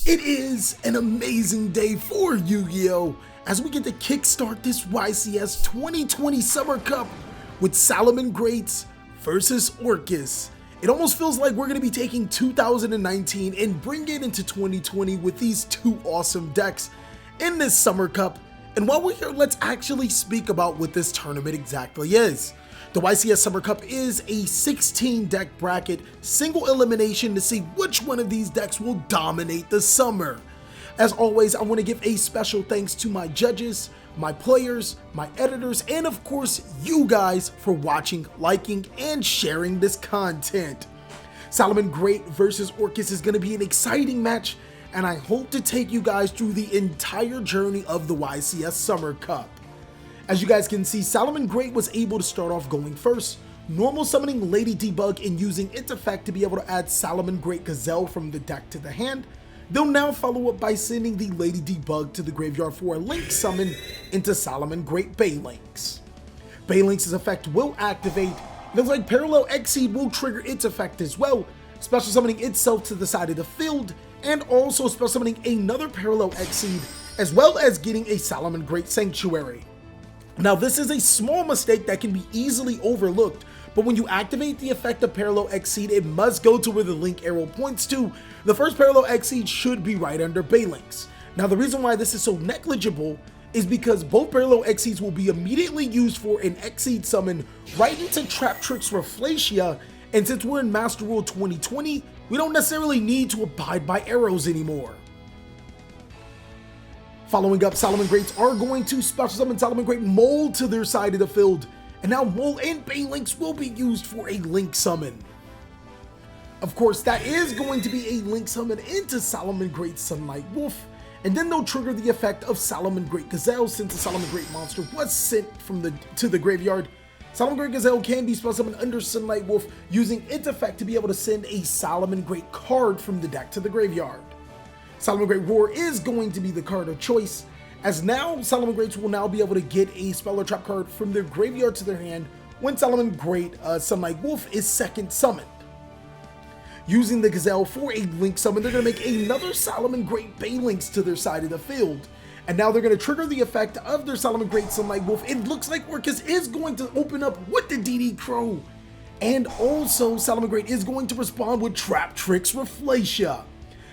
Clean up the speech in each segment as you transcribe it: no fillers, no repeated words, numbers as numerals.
It is an amazing day for Yu-Gi-Oh! As we get to kickstart this YCS 2020 Summer Cup with Salamangreats versus Orcust. It almost feels like we're going to be taking 2019 and bring it into 2020 with these two awesome decks in this Summer Cup. And while we're here, let's actually speak about what this tournament exactly is. The YCS Summer Cup is a 16 deck bracket, single elimination to see which one of these decks will dominate the summer. As always, I want to give a special thanks to my judges, my players, my editors, and of course you guys for watching, liking, and sharing this content. Salamangreat versus Orcust is going to be an exciting match, and I hope to take you guys through the entire journey of the YCS Summer Cup. As you guys can see, Salamangreat was able to start off going first, normal summoning Lady Debug and using its effect to be able to add Salamangreat Gazelle from the deck to the hand. They'll now follow up by sending the Lady Debug to the graveyard for a link summon into Salamangreat Baylinks. Baylinks' effect will activate. It looks like Parallel Exceed will trigger its effect as well, special summoning itself to the side of the field, and also special summoning another Parallel Exceed, as well as getting a Salamangreat Sanctuary. Now, this is a small mistake that can be easily overlooked, but when you activate the effect of Parallel Exceed, it must go to where the link arrow points to. The first Parallel Exceed should be right under Baylinks. Now, the reason why this is so negligible is because both Parallel Exceeds will be immediately used for an Exceed summon right into Traptrix Rafflesia, and since we're in Master Rule 2020, we don't necessarily need to abide by arrows anymore. Following up, Salamangreats are going to special summon Salamangreat Mole to their side of the field, and now Mole and Baylinks will be used for a link summon. Of course, that is going to be a link summon into Salamangreat Sunlight Wolf, and then they'll trigger the effect of Salamangreat Gazelle since the Salamangreat monster was sent to the graveyard. Salamangreat Gazelle can be special summoned under Sunlight Wolf using its effect to be able to send a Salamangreat card from the deck to the graveyard. Salamangreat Roar is going to be the card of choice, as now Salamangreats will now be able to get a spell or trap card from their graveyard to their hand when Salamangreat Sunlight Wolf is second summoned. Using the Gazelle for a link summon, they're going to make another Salamangreat Baylinks to their side of the field. And now they're going to trigger the effect of their Salamangreat Sunlight Wolf. It looks like Orcust is going to open up with the DD Crow. And also Salamangreat is going to respond with Traptrix Rafflesia.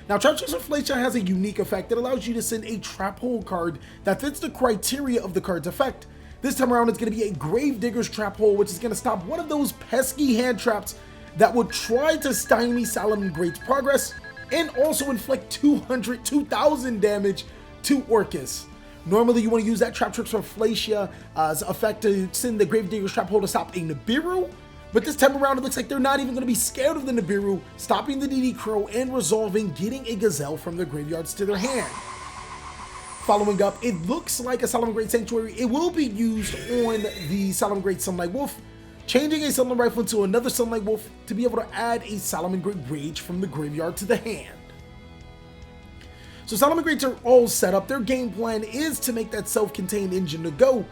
Now, Traptrix Rafflesia has a unique effect that allows you to send a Trap Hole card that fits the criteria of the card's effect. This time around, it's going to be a Gravedigger's Trap Hole, which is going to stop one of those pesky hand traps that would try to stymie Salamangreat's progress and also inflict 2,000 damage to Orcust. Normally, you want to use that Traptrix Rafflesia's effect to send the Gravedigger's Trap Hole to stop a Nibiru. But this time around, it looks like they're not even going to be scared of the Nibiru, stopping the DD Crow and resolving getting a Gazelle from their graveyards to their hand. Following up, it looks like a Salamangreat Sanctuary. It will be used on the Salamangreat Sunlight Wolf, changing a Sunlight Rifle into another Sunlight Wolf to be able to add a Salamangreat Rage from the graveyard to the hand. So Salamangreats are all set up. Their game plan is to make that self-contained engine to go.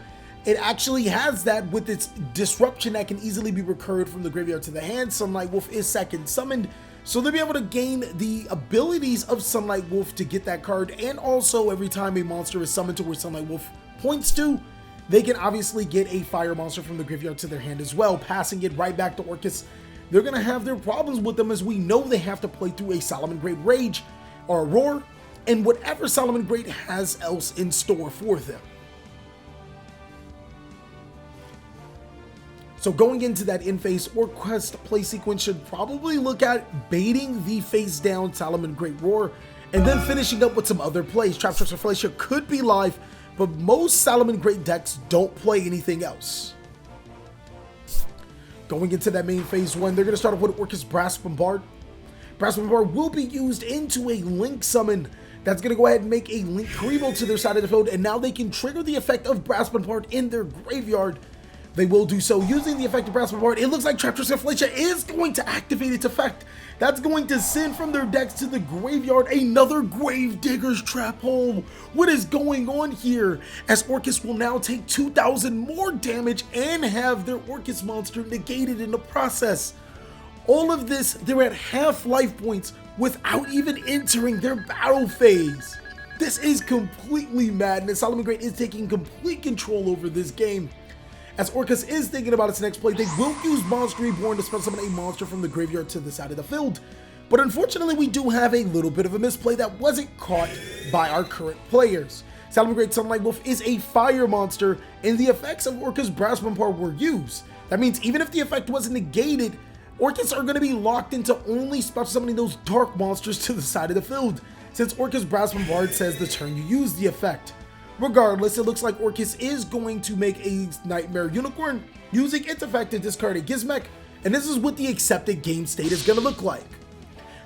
It actually has that with its disruption that can easily be recurred from the graveyard to the hand. Sunlight Wolf is second summoned, so they'll be able to gain the abilities of Sunlight Wolf to get that card, and also every time a monster is summoned to where Sunlight Wolf points to, they can obviously get a fire monster from the graveyard to their hand as well, passing it right back to Orcust. They're going to have their problems with them, as we know they have to play through a Salamangreat Rage or a Roar, and whatever Salamangreat has else in store for them. So going into that in-phase Orcust play sequence should probably look at baiting the face-down Salamangreat Roar, and then finishing up with some other plays. Traptrix Rafflesia could be live, but most Salamangreat decks don't play anything else. Going into that main phase one, they're going to start off with Orcust Brass Bombard. Brass Bombard will be used into a link summon that's going to go ahead and make a link Karibo to their side of the field, and now they can trigger the effect of Brass Bombard in their graveyard. They will do so using the effect of Brass Bombard. It looks like Traptrix Rafflesia is going to activate its effect. That's going to send from their decks to the graveyard another Gravedigger's Trap Hole. What is going on here? As Orcust will now take 2,000 more damage and have their Orcust monster negated in the process. All of this, they're at half life points without even entering their battle phase. This is completely madness. Salamangreat is taking complete control over this game. As Orcust is thinking about its next play, they will use Monster Reborn to special summon a monster from the graveyard to the side of the field. But unfortunately, we do have a little bit of a misplay that wasn't caught by our current players. Salamangreat Sunlight Wolf is a fire monster, and the effects of Orcust Brass Bombard were used. That means even if the effect wasn't negated, Orcusts are going to be locked into only special summoning those dark monsters to the side of the field, since Orcust Brass Bombard says the turn you use the effect. Regardless, it looks like Orcust is going to make a Nightmare Unicorn, using its effect to discard a Gizmek, and this is what the accepted game state is going to look like.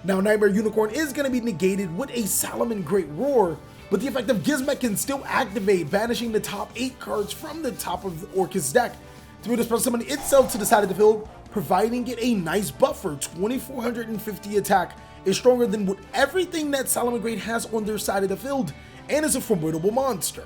Now, Nightmare Unicorn is going to be negated with a Salamangreat Roar, but the effect of Gizmek can still activate, banishing the top 8 cards from the top of the Orcust deck to be able to special summon itself to the side of the field, providing it a nice buffer. 2450 attack is stronger than what everything that Salamangreat has on their side of the field, and is a formidable monster.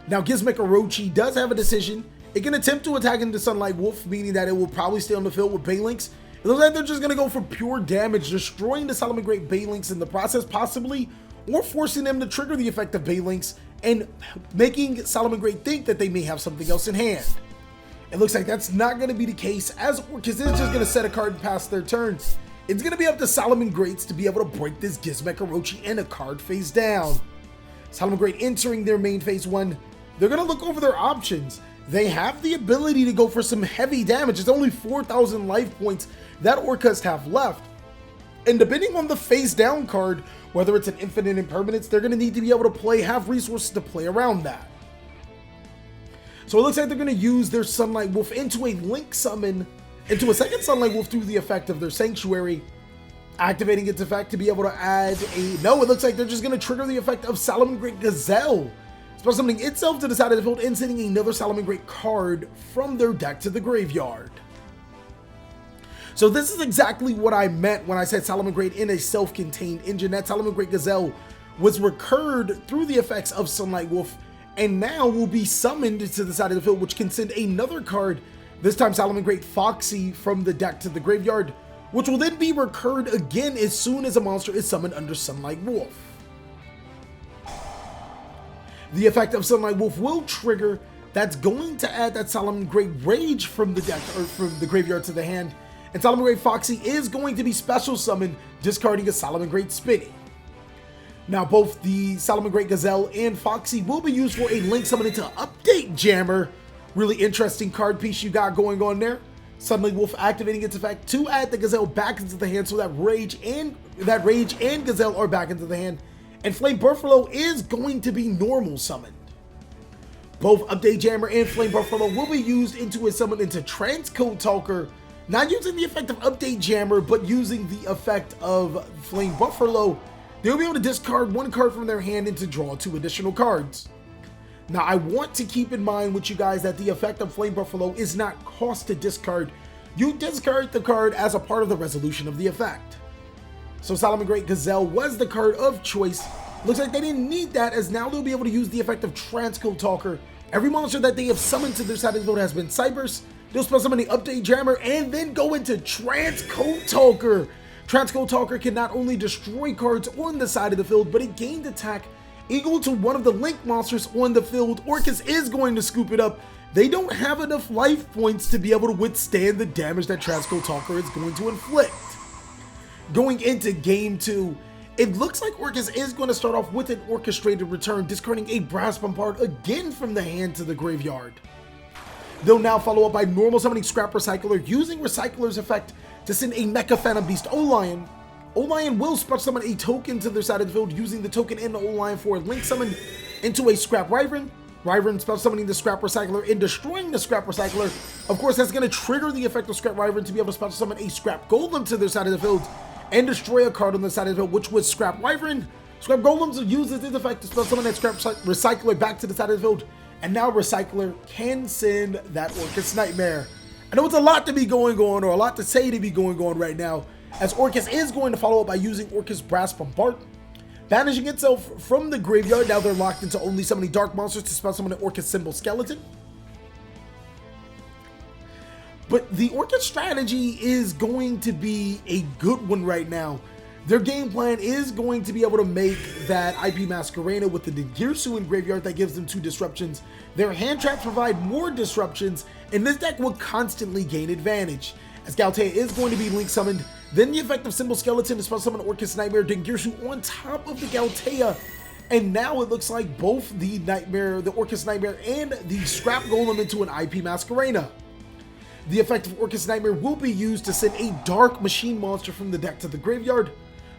Now, Gizmek Orochi does have a decision. It can attempt to attack into Sunlight Wolf, meaning that it will probably stay on the field with Banelinks. It looks like they're just going to go for pure damage, destroying the Salamangreat Banelinks in the process, possibly, or forcing them to trigger the effect of Banelinks and making Salamangreat think that they may have something else in hand. It looks like that's not going to be the case, as Orcust is just going to set a card and pass their turn. It's going to be up to Salamangreats to be able to break this Gizmek Orochi and a card face down. Salamangreat entering their main phase 1, they're going to look over their options. They have the ability to go for some heavy damage. It's only 4,000 life points that Orcust have left. And depending on the face down card, whether it's an infinite impermanence, they're going to need to be able to have resources to play around that. So it looks like they're going to use their Sunlight Wolf into a Link Summon, into a second Sunlight Wolf through the effect of their Sanctuary, activating its effect to be able to add a... No, it looks like they're just going to trigger the effect of Salamangreat Gazelle, special summoning itself to the side of the field and sending another Salamangreat card from their deck to the graveyard. So this is exactly what I meant when I said Salamangreat in a self-contained engine. That Salamangreat Gazelle was recurred through the effects of Sunlight Wolf, and now will be summoned to the side of the field, which can send another card, this time Salamangreat Foxy, from the deck to the graveyard, which will then be recurred again as soon as a monster is summoned under Sunlight Wolf. The effect of Sunlight Wolf will trigger. That's going to add that Salamangreat Rage from the deck, or from the graveyard to the hand, and Salamangreat Foxy is going to be special summoned, discarding a Salamangreat Spinny. Now, both the Salamangreat Gazelle and Foxy will be used for a Link Summon into Update Jammer. Really interesting card piece you got going on there. Sunlight Wolf activating its effect to add the Gazelle back into the hand, so that Rage and Gazelle are back into the hand. And Flame Buffalo is going to be normal summoned. Both Update Jammer and Flame Buffalo will be used into a summon into Transcode Talker, not using the effect of Update Jammer, but using the effect of Flame Buffalo. They'll be able to discard 1 card from their hand and to draw 2 additional cards. Now, I want to keep in mind with you guys that the effect of Flame Buffalo is not cost to discard. You discard the card as a part of the resolution of the effect. So Salamangreat Gazelle was the card of choice. Looks like they didn't need that, as now they'll be able to use the effect of Transcode Talker. Every monster that they have summoned to their side of the field has been Cyberse. They'll spell summon the Update Jammer and then go into Transcode Talker. Transcode Talker can not only destroy cards on the side of the field, but it gained attack equal to one of the Link monsters on the field. Orcust is going to scoop it up. They don't have enough life points to be able to withstand the damage that Transcode Talker is going to inflict. Going into game 2, it looks like Orcust is going to start off with an orchestrated return, discarding a Brass Bombard again from the hand to the graveyard. They'll now follow up by normal summoning Scrap Recycler, using Recycler's effect to send a Mecha Phantom Beast Olion. Olion will special summon a token to their side of the field, using the token and the Olion for a Link Summon into a Scrap Wyvern. Wyvern special summoning the Scrap Recycler and destroying the Scrap Recycler. Of course, that's going to trigger the effect of Scrap Wyvern to be able to special summon a Scrap Golem to their side of the field and destroy a card on the side of the field, which was Scrap Wyvern. Scrap Golems uses its effect to special summon that Scrap Recycler back to the side of the field, and now Recycler can send that Orcust Nightmare. I know it's a lot to be going on, or a lot to say to be going on right now, as Orcust is going to follow up by using Orcust Brass Bombard, banishing itself from the graveyard. Now they're locked into only summoning dark monsters to special summon an Orcust Symbol Skeleton. But the Orcust strategy is going to be a good one right now. Their game plan is going to be able to make that IP Masquerena with the Ningirsu in graveyard that gives them 2 disruptions. Their hand traps provide more disruptions, and this deck will constantly gain advantage. As Galatea is going to be link summoned, then the effect of Symbol Skeleton to spell summon Orcust Nightmare Ningirsu on top of the Galatea. And now it looks like both the Orcust Nightmare and the Scrap Golem into an IP Masquerena. The effect of Orcust Nightmare will be used to send a Dark Machine monster from the deck to the graveyard.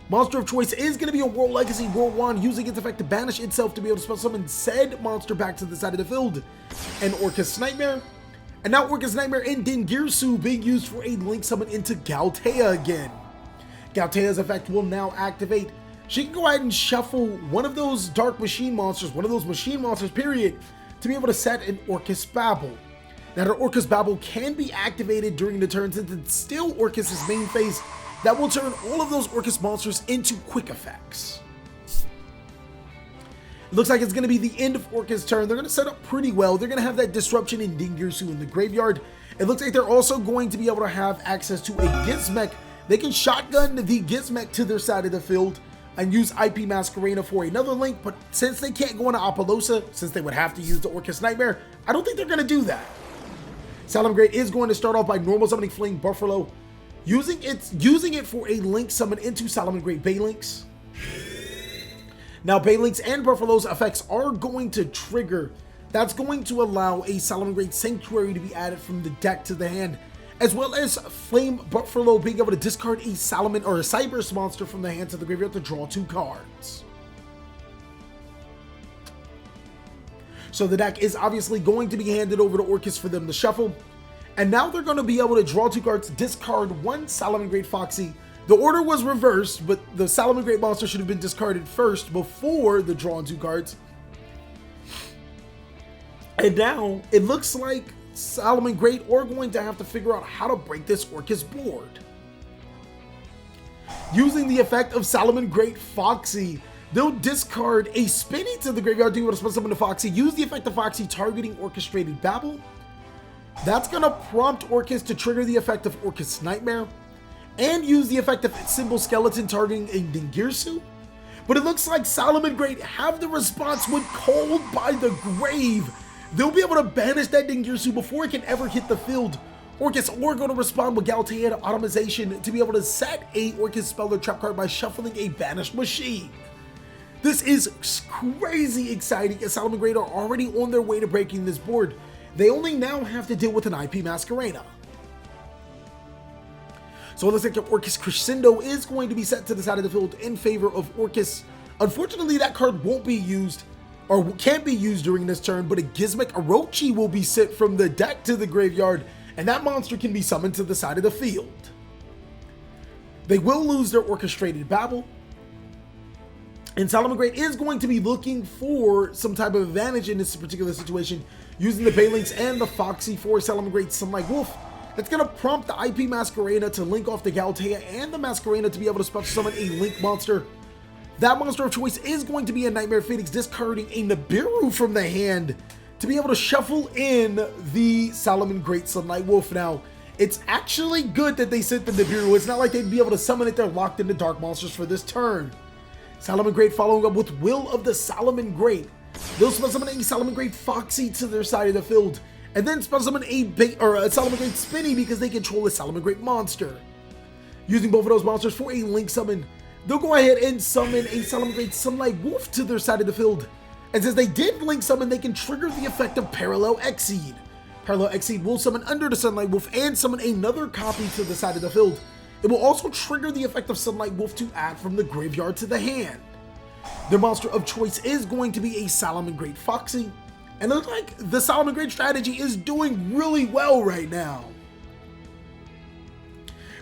Monster of choice is going to be a World Legacy World Wand, using its effect to banish itself to be able to spell summon said monster back to the side of the field. And Orcust Nightmare. And now Orcust Nightmare and Ningirsu being used for a link summon into Galatea again. Galatea's effect will now activate. She can go ahead and shuffle one of those Dark Machine monsters, period, to be able to set an Orcust Babel. Now her Orcust Babel can be activated during the turn since it's still Orcust's main phase. That will turn all of those Orcust monsters into quick effects. It looks like it's going to be the end of Orcust's turn. They're going to set up pretty well. They're going to have that disruption in Ningirsu in the graveyard. It looks like they're also going to be able to have access to a Gizmek. They can shotgun the Gizmek to their side of the field and use IP Masquerena for another link, but since they can't go into Apollosa, since they would have to use the Orcust Nightmare, I don't think they're going to do that. Salamangreat is going to start off by normal summoning Flame Buffalo, using it for a link summon into Salamangreat Baylinks. Now Baylinks and Buffalo's effects are going to trigger. That's going to allow a Salamangreat Sanctuary to be added from the deck to the hand, as well as Flame Buffalo being able to discard a Salomon or a Cyberse monster from the hand to the graveyard to draw 2 cards. So the deck is obviously going to be handed over to Orcust for them to shuffle. And now they're going to be able to draw 2 cards, discard 1 Salamangreat Foxy. The order was reversed, but the Salamangreat monster should have been discarded first before the drawing 2 cards. And now it looks like Salamangreat are going to have to figure out how to break this Orcust board. Using the effect of Salamangreat Foxy, they'll discard a Spinny to the graveyard to be able to spell summon the Foxy, use the effect of Foxy targeting Orchestrated Babel. That's going to prompt Orcust to trigger the effect of Orcust Nightmare, and use the effect of Symbol Skeleton targeting a Ningirsu. But it looks like Salamangreat have the response when called by the grave. They'll be able to banish that Ningirsu before it can ever hit the field. Orcust are going to respond with Galatea to Automation to be able to set a Orcust spell or trap card by shuffling a Banished Machine. This is crazy exciting as Salamangreat are already on their way to breaking this board. They only now have to deal with an IP Masquerena. So it looks like Orcust Crescendo is going to be set to the side of the field in favor of Orcust. Unfortunately, that card won't be used, or can't be used during this turn, but a Gizmek Orochi will be sent from the deck to the graveyard, and that monster can be summoned to the side of the field. They will lose their Orchestrated Babel, and Salamangreat is going to be looking for some type of advantage in this particular situation, using the Baylinks and the Foxy for Salamangreat Sunlight Wolf. That's going to prompt the IP Masquerena to link off the Galatea and the Masquerena to be able to special summon a Link monster. That monster of choice is going to be a Nightmare Phoenix, discarding a Nibiru from the hand to be able to shuffle in the Salamangreat Sunlight Wolf. Now, it's actually good that they sent the Nibiru. It's not like they'd be able to summon it. They're locked into Dark Monsters for this turn. Salamangreat following up with Will of the Salamangreat. They'll special summon a Salamangreat Foxy to their side of the field, and then special summon a Salamangreat Spinny because they control a Salamangreat monster. Using both of those monsters for a link summon, they'll go ahead and summon a Salamangreat Sunlight Wolf to their side of the field. And since they did link summon, they can trigger the effect of Parallel Exceed. Parallel Exceed will summon under the Sunlight Wolf and summon another copy to the side of the field. It will also trigger the effect of Sunlight Wolf to add from the graveyard to the hand. Their monster of choice is going to be a Salamangreat Foxy, and it looks like the Salamangreat strategy is doing really well right now.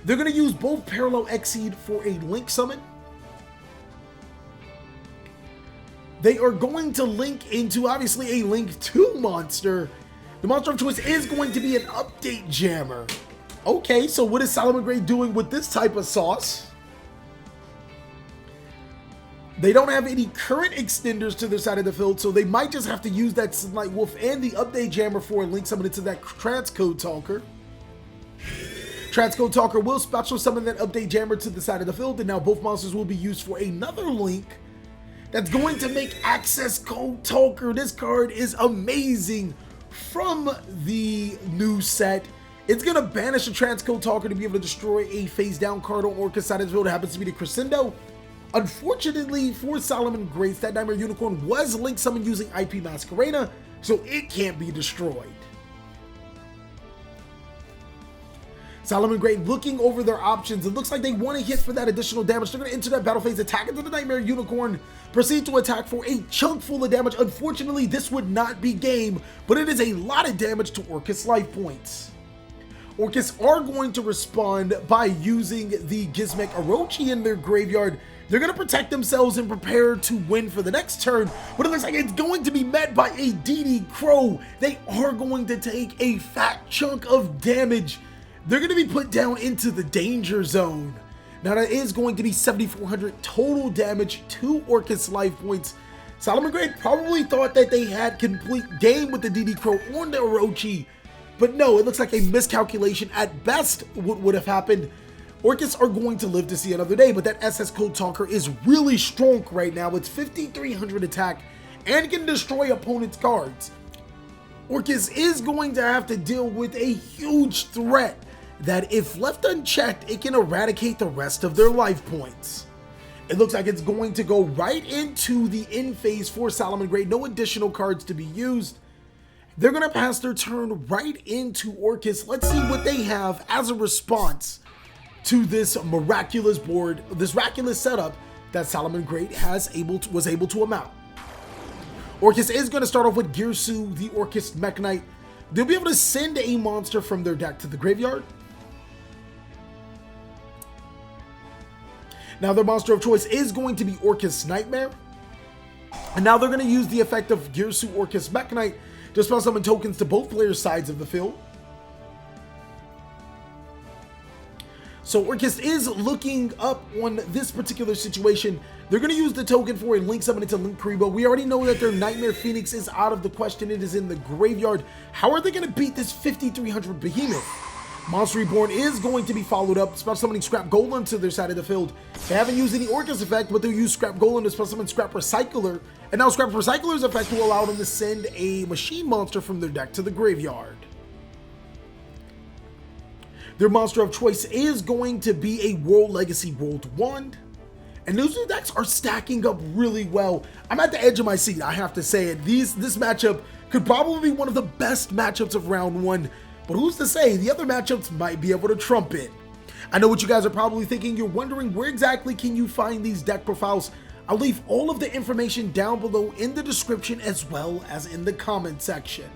They're going to use both Parallel Exceed for a link summon. They are going to link into, obviously, a Link 2 monster. The monster of choice is going to be an Update Jammer. Okay, so what is Salamangreat doing with this type of sauce? They don't have any current extenders to their side of the field, so they might just have to use that Sunlight Wolf and the Update Jammer for a link summon into that Transcode Talker. Transcode Talker will special summon that update jammer to the side of the field, and now both monsters will be used for another link that's going to make Access Code Talker. This card is amazing from the new set. It's going to banish the Transcode Talker to be able to destroy a face down card on Orcust side of the field. It happens to be the Crescendo. Unfortunately for Salamangreats, that Nightmare Unicorn was link summoned using IP Masquerena, so it can't be destroyed. Salamangreat looking over their options. It looks like they want to hit for that additional damage. They're going to enter that battle phase, attack into the Nightmare Unicorn, proceed to attack for a chunk full of damage. Unfortunately, this would not be game, but it is a lot of damage to Orcust life points. Orcust are going to respond by using the Gizmek Orochi in their graveyard. They're going to protect themselves and prepare to win for the next turn, but it looks like it's going to be met by a DD Crow. They are going to take a fat chunk of damage. They're going to be put down into the danger zone. Now that is going to be 7,400 total damage to Orcust life points. Salamangreat probably thought that they had complete game with the DD Crow on the Orochi, but no, it looks like a miscalculation at best would have happened. Orcust are going to live to see another day, but that SS Code Talker is really strong right now. It's 5,300 attack and can destroy opponents' cards. Orcust is going to have to deal with a huge threat that if left unchecked, it can eradicate the rest of their life points. It looks like it's going to go right into the end phase for Salamangreat. No additional cards to be used. They're going to pass their turn right into Orcust. Let's see what they have as a response to this miraculous board, this miraculous setup that Salamangreat was able to amount. Orcust is going to start off with Girsu, the Orcust Mech Knight. They'll be able to send a monster from their deck to the graveyard. Now their monster of choice is going to be Orcust Nightmare. And now they're going to use the effect of Girsu Orcust Mech Knight to spell summon tokens to both players' sides of the field. So Orcust is looking up on this particular situation. They're going to use the token for a link summon into Link Kuriboh. We already know that their Nightmare Phoenix is out of the question. It is in the graveyard. How are they going to beat this 5,300 behemoth? Monster Reborn is going to be followed up, spell summoning Scrap Golem to their side of the field. They haven't used any Orcust effect, but they'll use Scrap Golem to spell summon Scrap Recycler. And now Scrap Recycler's effect will allow them to send a machine monster from their deck to the graveyard. Their monster of choice is going to be a World Legacy World Wand. And those two decks are stacking up really well. I'm at the edge of my seat, I have to say it. This matchup could probably be one of the best matchups of round one. But who's to say the other matchups might be able to trump it? I know what you guys are probably thinking. You're wondering where exactly can you find these deck profiles? I'll leave all of the information down below in the description as well as in the comment section.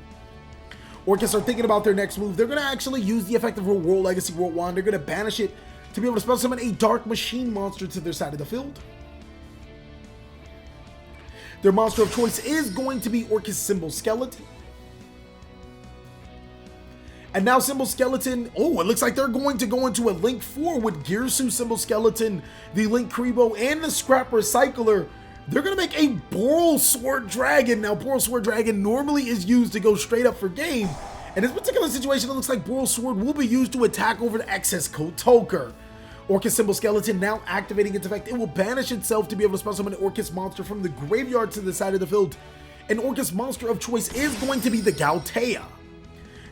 Orcust are thinking about their next move. They're going to actually use the effect of a World Legacy World Wand. They're going to banish it to be able to spell summon a Dark Machine monster to their side of the field. Their monster of choice is going to be Orcust Symbol Skeleton. And now Symbol Skeleton, it looks like they're going to go into a Link 4 with Girsu Symbol Skeleton, the Link Kuriboh, and the Scrap Recycler. They're going to make a Boral Sword Dragon. Now, Boral Sword Dragon normally is used to go straight up for game. In this particular situation, it looks like Boral Sword will be used to attack over the Access Code Talker. Orcust Symbol Skeleton now activating its effect. It will banish itself to be able to spell summon an Orcust monster from the graveyard to the side of the field. An Orcust monster of choice is going to be the Galtea.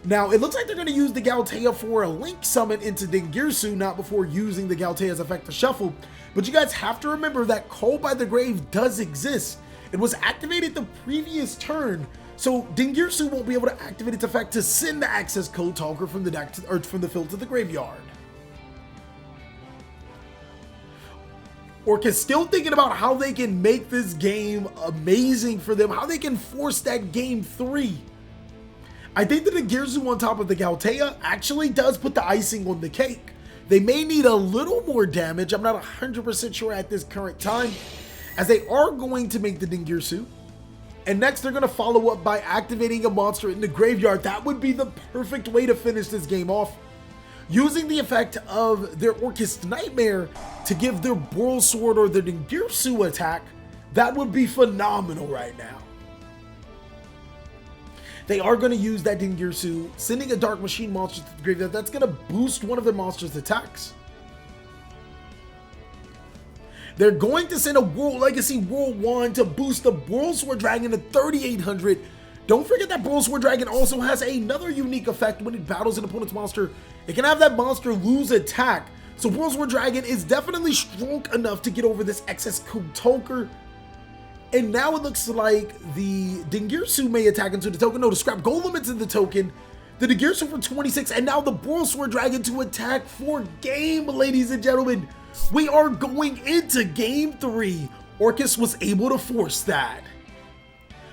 Now, it looks like they're going to use the Galtea for a link summon into Dingirsu, not before using the Galtea's effect to shuffle. But you guys have to remember that Call by the Grave does exist. It was activated the previous turn, so Dingirsu won't be able to activate its effect to send the Access Code Talker from the deck from the field to the graveyard. Orcust still thinking about how they can make this game amazing for them, how they can force that game 3. I think that the Girsu on top of the Galtea actually does put the icing on the cake. They may need a little more damage. I'm not 100% sure at this current time, as they are going to make the Dingirsu. And next, they're going to follow up by activating a monster in the graveyard. That would be the perfect way to finish this game off. Using the effect of their Orcust Nightmare to give their Boral Sword or their Dingirsu attack, that would be phenomenal right now. they are going to use that Dingirsu, sending a Dark Machine monster to the graveyard. That's going to boost one of their monsters' attacks. They're going to send a World Legacy World 1 to boost the Boral Sword Dragon to 3,800. Don't forget that Boral Sword Dragon also has another unique effect when it battles an opponent's monster. It can have that monster lose attack. So Boral Sword Dragon is definitely strong enough to get over this excess Code Toker. And now it looks like the Dingirsu may attack into the token. No, the Scrap Golem into the token. The Dingirsu for 26, and now the Boral Sword Dragon to attack for game, ladies and gentlemen. We are going into game 3. Orcust was able to force that.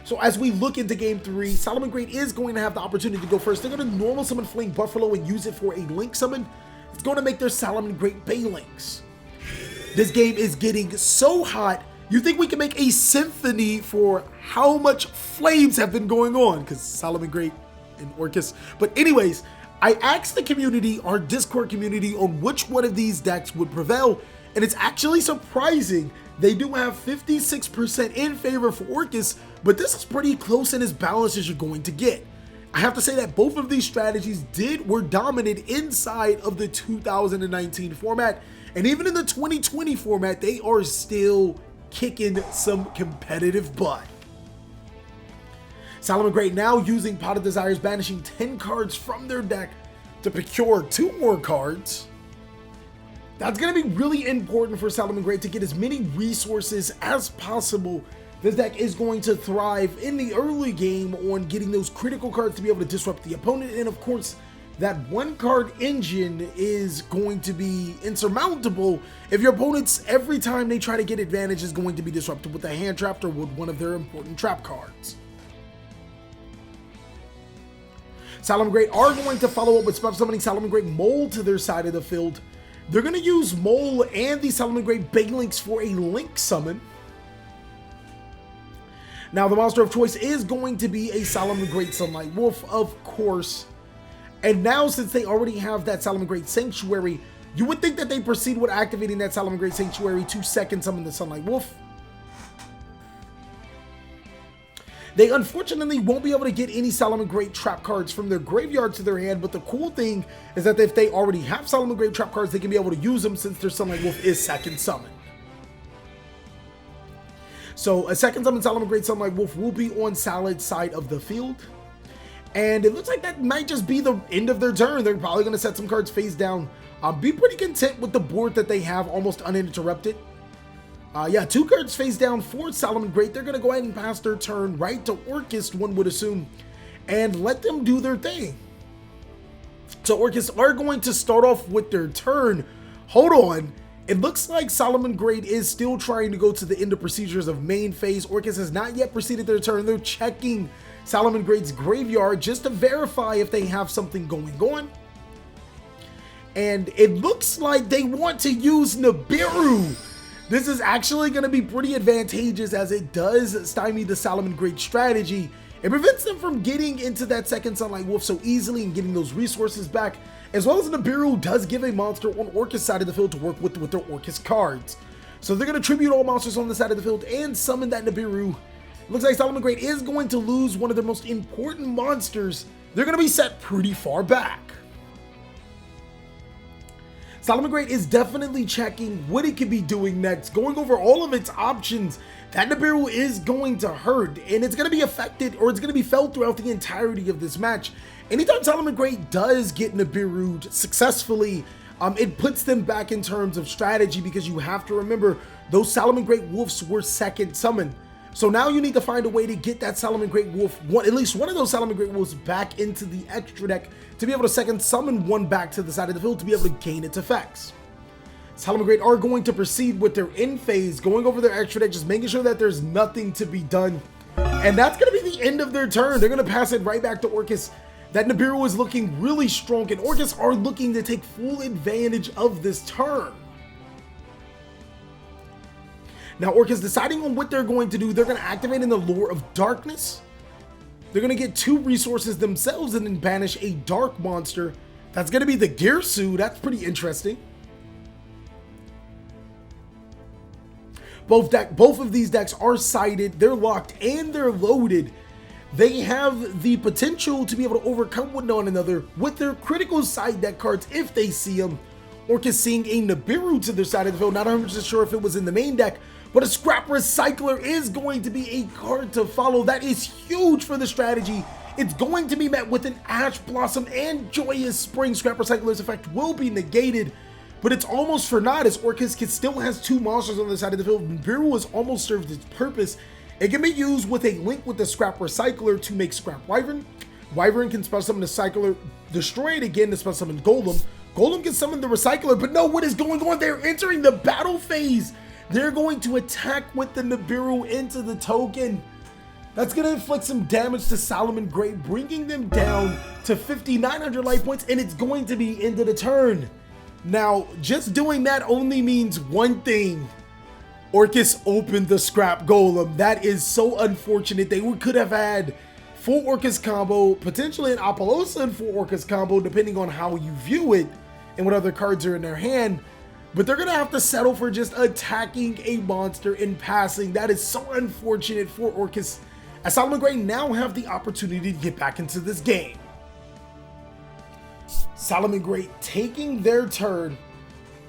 So as we look into game 3, Salamangreat is going to have the opportunity to go first. They're going to normal summon Flaying Buffalo and use it for a link summon. It's going to make their Salamangreat Baylings. This game is getting so hot. You think we can make a symphony for how much flames have been going on? Because Salamangreat and Orcust. But anyways, I asked the community, our Discord community, on which one of these decks would prevail, and it's actually surprising. They do have 56% in favor for Orcust, but this is pretty close and as balanced as you're going to get. I have to say that both of these strategies were dominant inside of the 2019 format, and even in the 2020 format, they are still kicking some competitive butt. Salamangreat now using Pot of Desires, banishing 10 cards from their deck to procure 2 more cards. That's going to be really important for Salamangreat to get as many resources as possible. This deck is going to thrive in the early game on getting those critical cards to be able to disrupt the opponent. And of course, that 1-card engine is going to be insurmountable if your opponents, every time they try to get advantage, is going to be disrupted with a hand trap or with one of their important trap cards. Salamangreat are going to follow up with special summoning Salamangreat Mole to their side of the field. They're going to use Mole and the Salamangreat Baylings for a link summon. Now, the monster of choice is going to be a Salamangreat Sunlight Wolf, of course. And now, since they already have that Salamangreat Sanctuary, you would think that they proceed with activating that Salamangreat Sanctuary to second summon the Sunlight Wolf. They unfortunately won't be able to get any Salamangreat trap cards from their graveyard to their hand, but the cool thing is that if they already have Salamangreat trap cards, they can be able to use them since their Sunlight Wolf is second summoned. So a second summon Salamangreat Sunlight Wolf will be on Salad's side of the field. And it looks like that might just be the end of their turn. They're probably going to set some cards face down. Be pretty content with the board that they have, almost uninterrupted. Yeah, 2 cards face down for Salamangreat. They're going to go ahead and pass their turn right to Orcust, one would assume, and let them do their thing. So Orcust are going to start off with their turn. Hold on. It looks like Salamangreat is still trying to go to the end of procedures of main phase. Orcust has not yet proceeded their turn. They're checking Salamangreat's graveyard just to verify if they have something going on. And it looks like they want to use Nibiru. This is actually going to be pretty advantageous as it does stymie the Salamangreat strategy. It prevents them from getting into that second Sunlight Wolf so easily and getting those resources back, as well as Nibiru does give a monster on Orcust's side of the field to work with their Orcust cards. So they're going to tribute all monsters on the side of the field and summon that Nibiru. Looks like Salamangreat is going to lose one of their most important monsters. They're going to be set pretty far back. Salamangreat is definitely checking what it could be doing next, going over all of its options. That Nibiru is going to hurt, and it's going to be affected, or it's going to be felt throughout the entirety of this match. Anytime Salamangreat does get Nibiru'd successfully, it puts them back in terms of strategy, because you have to remember those Salamangreat Wolves were second summoned. So now you need to find a way to get that Salamangreat Wolf, at least one of those Salamangreat Wolves, back into the extra deck to be able to second summon one back to the side of the field to be able to gain its effects. Salamangreat are going to proceed with their end phase, going over their extra deck, just making sure that there's nothing to be done. And that's going to be the end of their turn. They're going to pass it right back to Orcust. That Nibiru is looking really strong, and Orcust are looking to take full advantage of this turn. Now Orcust deciding on what they're going to do. They're going to activate in the Lure of Darkness. They're going to get 2 resources themselves and then banish a dark monster. That's going to be the Girsu. That's pretty interesting. Both of these decks are sided, they're locked, and they're loaded. they have the potential to be able to overcome one another with their critical side deck cards if they see them. Orcust seeing a Nibiru to their side of the field, not 100% sure if it was in the main deck, but a Scrap Recycler is going to be a card to follow. That is huge for the strategy. It's going to be met with an Ash Blossom and Joyous Spring. Scrap Recycler's effect will be negated, but it's almost for naught as Orcust still has 2 monsters on the side of the field. Nibiru has almost served its purpose. It can be used with a link with the Scrap Recycler to make Scrap Wyvern. Wyvern can special summon the Recycler, destroy it again to special summon Golem. Golem can summon the Recycler, but no, what is going on? They're entering the battle phase. They're going to attack with the Nibiru into the token. That's going to inflict some damage to Salamangreat, bringing them down to 5,900 life points, and it's going to be into the turn. Now, just doing that only means one thing. Orcust opened the Scrap Golem. That is so unfortunate. They could have had full Orcust combo, potentially an Apollosa and full Orcust combo, depending on how you view it and what other cards are in their hand. But they're going to have to settle for just attacking a monster and passing. That is so unfortunate for Orcust, as Salamangreat now have the opportunity to get back into this game. Salamangreat taking their turn.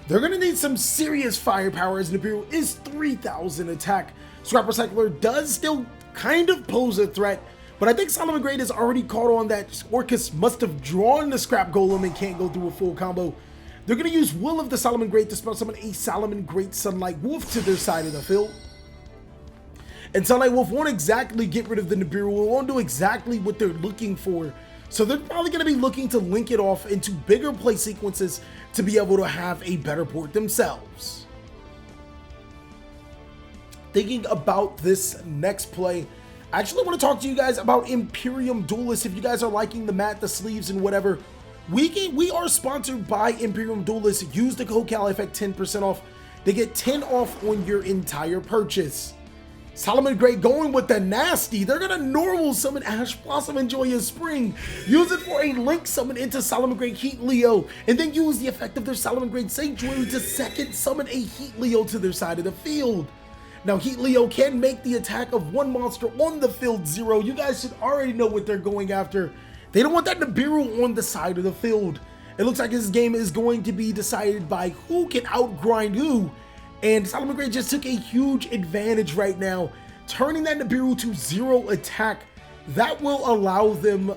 They're going to need some serious firepower as Nibiru is 3,000 attack. Scrap Recycler does still kind of pose a threat, but I think Salamangreat has already caught on that Orcust must have drawn the Scrap Golem and can't go through a full combo. They're going to use Will of the Salamangreat to spell summon a Salamangreat Sunlight Wolf to their side of the field. And Sunlight Wolf won't exactly get rid of the Nibiru, it won't do exactly what they're looking for. So they're probably going to be looking to link it off into bigger play sequences to be able to have a better port themselves. Thinking about this next play, I actually want to talk to you guys about Imperium Duelist. If you guys are liking the mat, the sleeves, and whatever, we are sponsored by Imperium Duelist. Use the code CaliEffect 10% off. They get 10 off on your entire purchase. Salamangreat going with the nasty. They're going to normal summon Ash Blossom and Joyous Spring. Use it for a link summon into Salamangreat Heat Leo. And then use the effect of their Salamangreat Sanctuary to second summon a Heat Leo to their side of the field. Now, Heat Leo can make the attack of one monster on the field 0. You guys should already know what they're going after. They don't want that Nibiru on the side of the field. It looks like this game is going to be decided by who can outgrind who. And Salamangreat just took a huge advantage right now, turning that Nibiru to 0 attack. That will allow them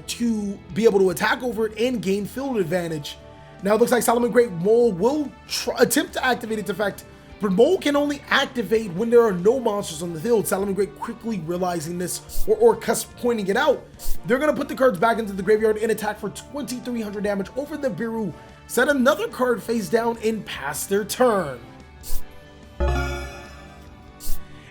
to be able to attack over it and gain field advantage. Now it looks like Salamangreat Mole will attempt to activate its effect, but Mole can only activate when there are no monsters on the field. Salamangreat quickly realizing this, or Orcust pointing it out. They're going to put the cards back into the graveyard and attack for 2,300 damage over the Nibiru, set another card face down, and pass their turn.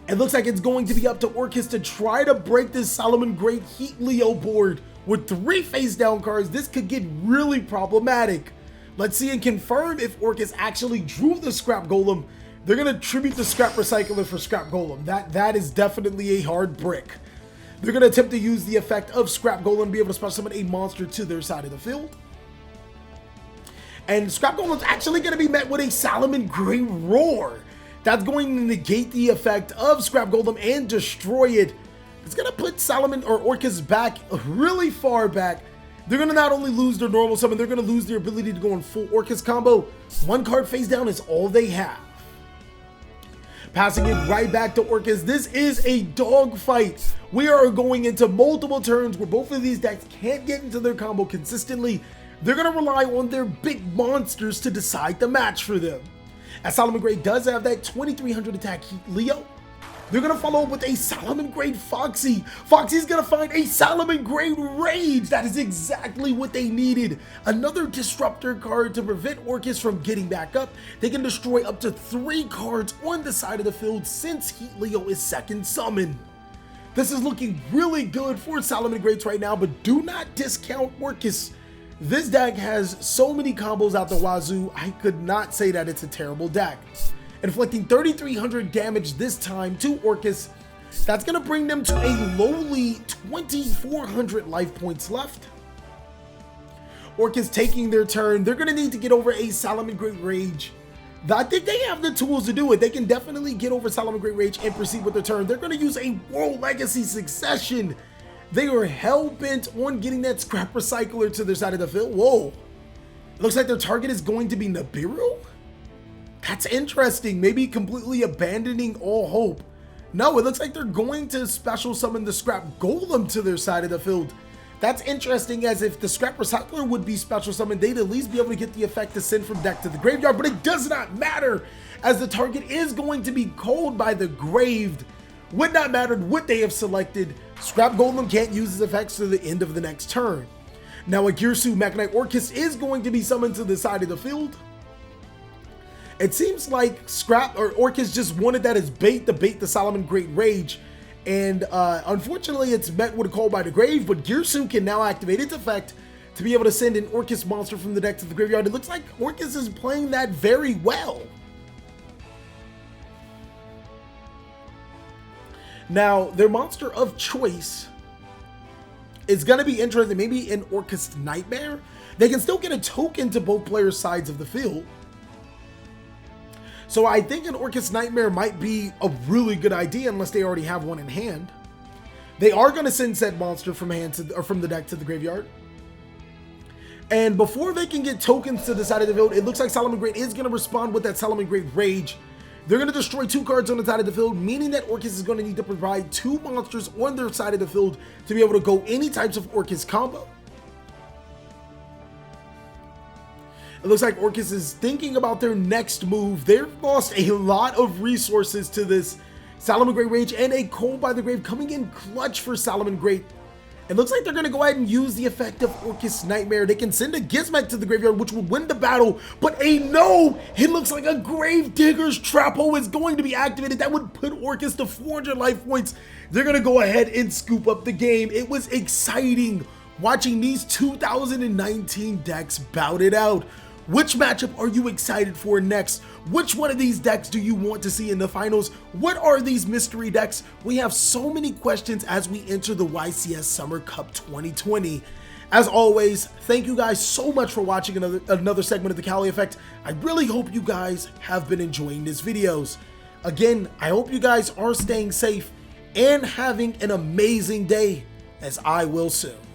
It looks like it's going to be up to Orcust to try to break this Salamangreat Heat Leo board. With 3 face down cards, this could get really problematic. Let's see and confirm if Orcust actually drew the Scrap Golem. They're going to tribute the Scrap Recycler for Scrap Golem. That is definitely a hard brick. They're going to attempt to use the effect of Scrap Golem to be able to special summon a monster to their side of the field. And Scrap Golem is actually going to be met with a Salamangreat Roar. That's going to negate the effect of Scrap Golem and destroy it. It's going to put Orcust back really far back. They're going to not only lose their normal summon, they're going to lose their ability to go in full Orcust combo. 1 card face down is all they have. Passing it right back to Orcust. This is a dogfight. We are going into multiple turns where both of these decks can't get into their combo consistently. They're going to rely on their big monsters to decide the match for them. As Salamangreat does have that 2,300 attack Heat Leo, they're going to follow up with a Salamangreat Foxy. Foxy's going to find a Salamangreat Rage. That is exactly what they needed. Another disruptor card to prevent Orcust from getting back up. They can destroy up to 3 cards on the side of the field since Heat Leo is second summon. This is looking really good for Salamangreats right now, but do not discount Orcust. This deck has so many combos out the wazoo, I could not say that it's a terrible deck. Inflicting 3,300 damage this time to Orcust. That's going to bring them to a lowly 2,400 life points left. Orcust taking their turn. They're going to need to get over a Salamangreat Rage. I think they have the tools to do it. They can definitely get over Salamangreat Rage and proceed with their turn. They're going to use a World Legacy Succession. They are hell-bent on getting that scrap recycler to their side of the field. Whoa. Looks like their target is going to be Nibiru? That's interesting. Maybe completely abandoning all hope. No, it looks like they're going to special summon the scrap golem to their side of the field. That's interesting, as if the scrap recycler would be special summoned, they'd at least be able to get the effect to send from deck to the graveyard, but it does not matter, as the target is going to be called by the graved. Would not matter what they have selected. Scrap Golem can't use his effects to the end of the next turn. Now a Girsu Mechanite Orcust is going to be summoned to the side of the field. It seems like Scrap or Orcust just wanted that as bait to bait the Salamangreat Rage, and unfortunately it's met with a call by the grave, but Girsu can now activate its effect to be able to send an Orcust monster from the deck to the graveyard. It looks like Orcust is playing that very well. Now, their monster of choice is going to be interesting. Maybe an Orcust Nightmare. They can still get a token to both players' sides of the field. So I think an Orcust Nightmare might be a really good idea unless they already have one in hand. They are going to send said monster from hand to, or from the deck to the graveyard. And before they can get tokens to the side of the field, it looks like Salamangreat is going to respond with that Salamangreat Rage. They're going to destroy 2 cards on the side of the field, meaning that Orcust is going to need to provide 2 monsters on their side of the field to be able to go any types of Orcust combo. It looks like Orcust is thinking about their next move. They've lost a lot of resources to this Salamangreat Rage, and a Coal by the Grave coming in clutch for Salamangreat. It looks like they're going to go ahead and use the effect of Orcust Nightmare. They can send a Gizmek to the graveyard, which will win the battle, but it looks like a Gravedigger's Trap Hole is going to be activated. That would put Orcust to 400 life points. They're going to go ahead and scoop up the game. It was exciting watching these 2019 decks bout it out. Which matchup are you excited for next? Which one of these decks do you want to see in the finals? What are these mystery decks? We have so many questions as we enter the YCS Summer Cup 2020. As always, thank you guys so much for watching another segment of the Cali Effect. I really hope you guys have been enjoying these videos. Again, I hope you guys are staying safe and having an amazing day, as I will soon.